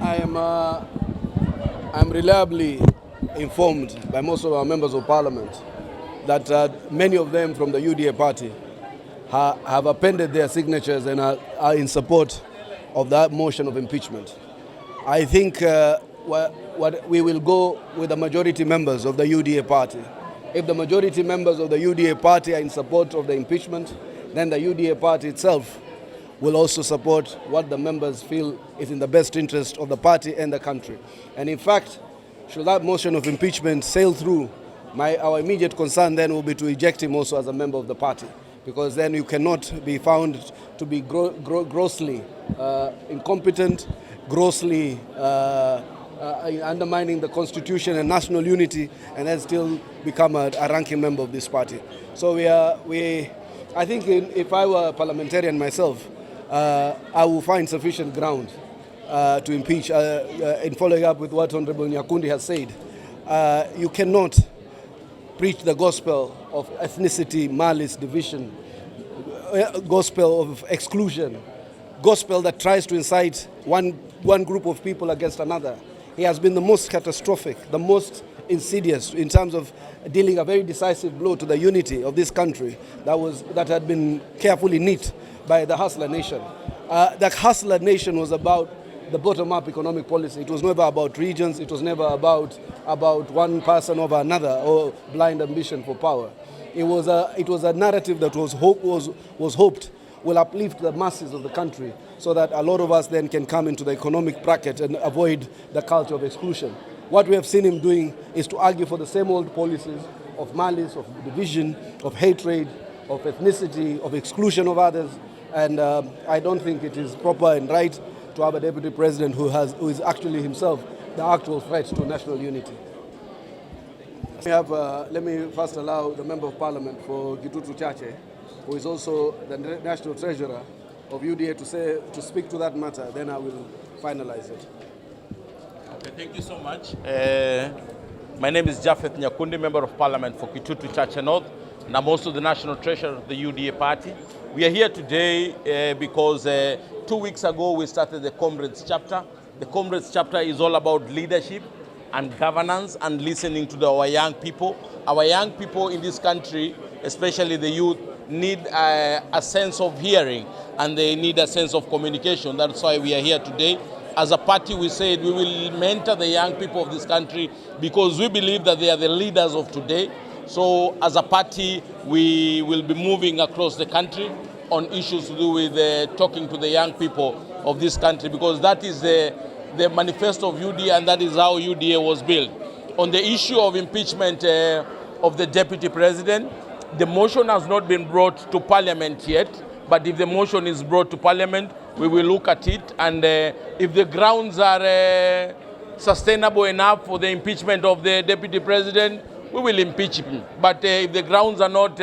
I'm reliably informed by most of our members of parliament that many of them from the UDA party have appended their signatures and are in support of that motion of impeachment. I think we will go with the majority members of the UDA party. If the majority members of the UDA party are in support of the impeachment, then the UDA party itself will also support what the members feel is in the best interest of the party and the country. And in fact, should that motion of impeachment sail through, our immediate concern then will be to eject him also as a member of the party, because then you cannot be found to be grossly incompetent, grossly undermining the constitution and national unity, and then still become a ranking member of this party. So I think if I were a parliamentarian myself, I will find sufficient ground to impeach. In following up with what Honorable Nyakundi has said, you cannot preach the gospel of ethnicity, malice, division, gospel of exclusion, gospel that tries to incite one group of people against another. He has been the most catastrophic, the most insidious in terms of dealing a very decisive blow to the unity of this country that had been carefully knit by the Hustler Nation. The Hustler Nation was about the bottom-up economic policy. It was never about regions. It was never about one person over another or blind ambition for power. It was a narrative that was hoped will uplift the masses of the country, so that a lot of us then can come into the economic bracket and avoid the culture of exclusion. What we have seen him doing is to argue for the same old policies of malice, of division, of hatred, of ethnicity, of exclusion of others. And I don't think it is proper and right to have a deputy president who is actually himself the actual threat to national unity. Let me first allow the Member of Parliament for Gitutu Chache, who is also the National Treasurer of UDA, to speak to that matter. Then I will finalize it. Okay, thank you so much. My name is Japheth Nyakundi, Member of Parliament for Kitutu Chache North, and I'm also the National Treasurer of the UDA party. We are here today because 2 weeks ago we started the Comrades chapter. The Comrades chapter is all about leadership and governance and listening to our young people. Our young people in this country, especially the youth, need a sense of hearing, and they need a sense of communication. That's why we are here today. As a party, we said we will mentor the young people of this country because we believe that they are the leaders of today. So as a party, we will be moving across the country on issues to do with talking to the young people of this country, because that is the manifesto of UDA, and that is how UDA was built. On the issue of impeachment of the deputy president, the motion has not been brought to parliament yet, but if the motion is brought to parliament, we will look at it, and if the grounds are sustainable enough for the impeachment of the deputy president, we will impeach him. But if the grounds are not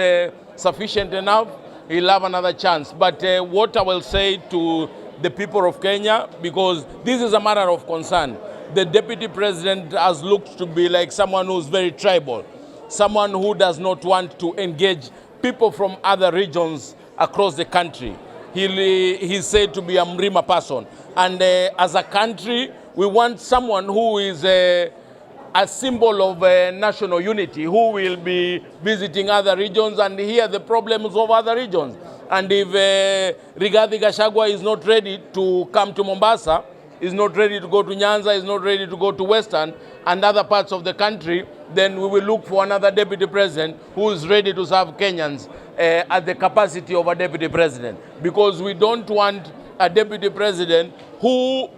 sufficient enough, he'll have another chance. But what I will say to the people of Kenya, because this is a matter of concern, the deputy president has looked to be like someone who's very tribal, someone who does not want to engage people from other regions across the country. He's said to be a Mrima person. And as a country, we want someone who is a symbol of national unity, who will be visiting other regions and hear the problems of other regions. And if Rigathi Gachagua is not ready to come to Mombasa, is not ready to go to Nyanza, is not ready to go to Western and other parts of the country, then we will look for another deputy president who is ready to serve Kenyans at the capacity of a deputy president. Because we don't want a deputy president who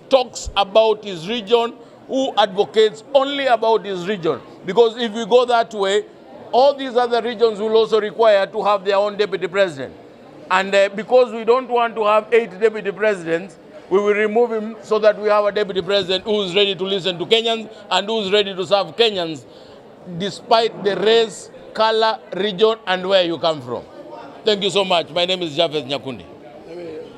talks about his region, who advocates only about his region. Because if we go that way, all these other regions will also require to have their own deputy president. And because we don't want to have 8 deputy presidents, we will remove him so that we have a deputy president who is ready to listen to Kenyans and who is ready to serve Kenyans, despite the race, color, region, and where you come from. Thank you so much. My name is Japheth Nyakundi.